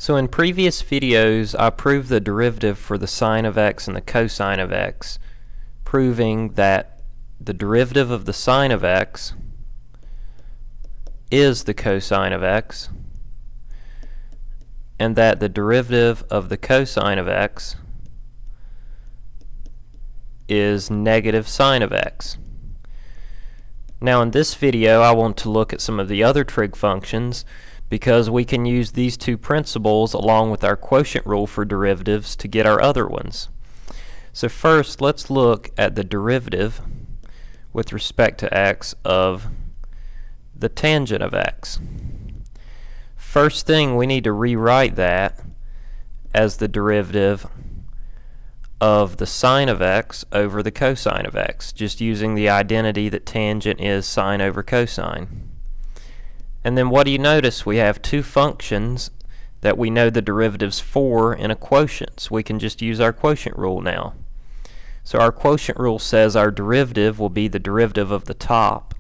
So in previous videos, I proved the derivative for the sine of x and the cosine of x, proving that the derivative of the sine of x is the cosine of x, and that the derivative of the cosine of x is negative sine of x. Now in this video I want to look at some of the other trig functions, because we can use these two principles along with our quotient rule for derivatives to get our other ones. So first let's look at the derivative with respect to x of the tangent of x. First thing, we need to rewrite that as the derivative of the sine of x over the cosine of x, just using the identity that tangent is sine over cosine. And then what do you notice? We have two functions that we know the derivatives for in a quotient, so we can just use our quotient rule now. So our quotient rule says our derivative will be the derivative of the top,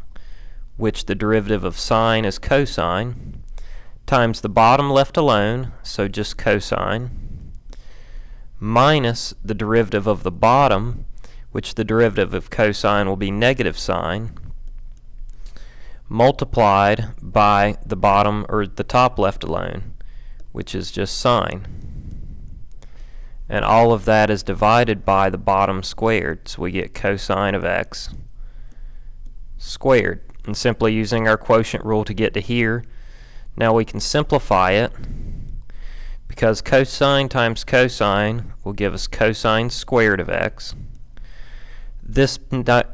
which the derivative of sine is cosine, times the bottom left alone, so just cosine, minus the derivative of the bottom, which the derivative of cosine will be negative sine, multiplied by the bottom or the top left alone, which is just sine. And all of that is divided by the bottom squared, so we get cosine of x squared. And simply using our quotient rule to get to here, now we can simplify it, because cosine times cosine will give us cosine squared of x. This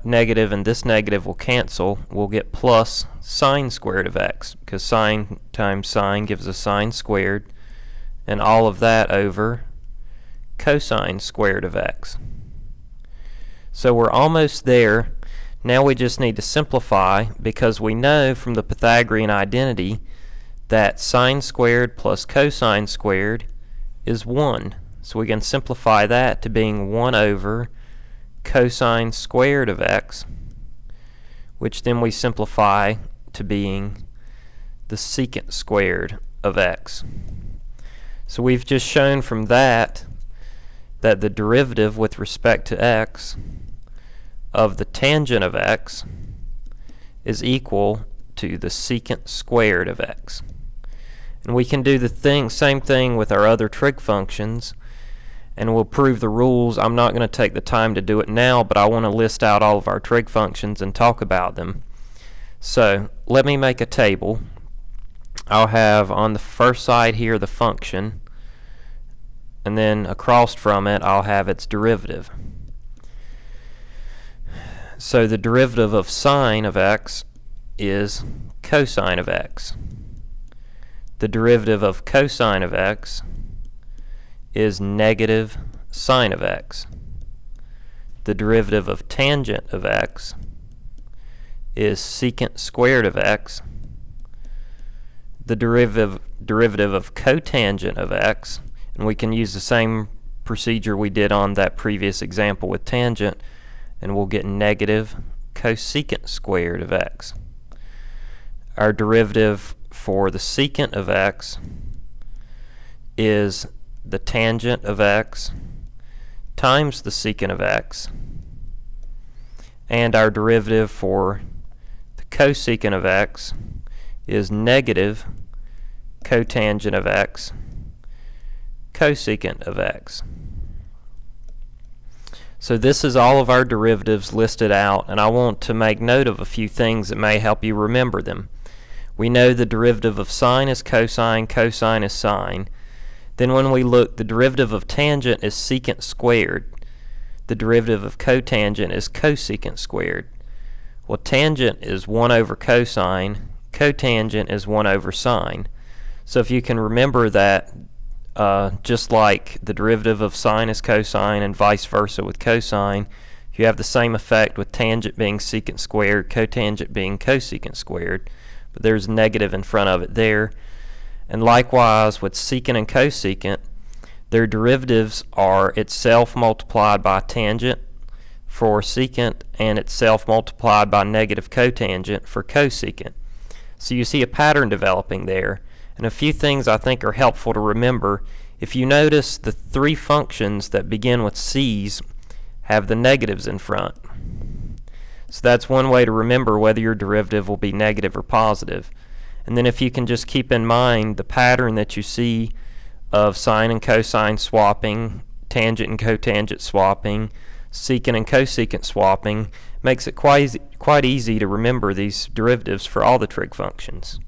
negative and this negative will cancel. We'll get plus sine squared of x, because sine times sine gives us sine squared, and all of that over cosine squared of x. So we're almost there. Now we just need to simplify, because we know from the Pythagorean identity that sine squared plus cosine squared is 1. So we can simplify that to being 1 over cosine squared of x, which then we simplify to being the secant squared of x. So we've just shown from that that the derivative with respect to x of the tangent of x is equal to the secant squared of x. And we can do the same thing with our other trig functions, and we'll prove the rules. I'm not going to take the time to do it now, but I want to list out all of our trig functions and talk about them. So let me make a table. I'll have on the first side here the function, and then across from it I'll have its derivative. So the derivative of sine of x is cosine of x. The derivative of cosine of x is negative sine of x. The derivative of tangent of x is secant squared of x. The derivative of cotangent of x, and we can use the same procedure we did on that previous example with tangent, and we'll get negative cosecant squared of x. Our derivative for the secant of x is the tangent of x times the secant of x, and our derivative for the cosecant of x is negative cotangent of x cosecant of x. So this is all of our derivatives listed out, and I want to make note of a few things that may help you remember them. We know the derivative of sine is cosine, cosine is sine. Then when we look, the derivative of tangent is secant squared. The derivative of cotangent is cosecant squared. Well, tangent is 1 over cosine, cotangent is 1 over sine. So if you can remember that, just like the derivative of sine is cosine and vice versa with cosine, you have the same effect with tangent being secant squared, cotangent being cosecant squared, but there's negative in front of it there. And likewise with secant and cosecant, their derivatives are itself multiplied by tangent for secant and itself multiplied by negative cotangent for cosecant. So you see a pattern developing there, And a few things I think are helpful to remember. If you notice, the three functions that begin with c's have the negatives in front. So that's one way to remember whether your derivative will be negative or positive. And then if you can just keep in mind the pattern that you see of sine and cosine swapping, tangent and cotangent swapping, secant and cosecant swapping, makes it quite easy to remember these derivatives for all the trig functions.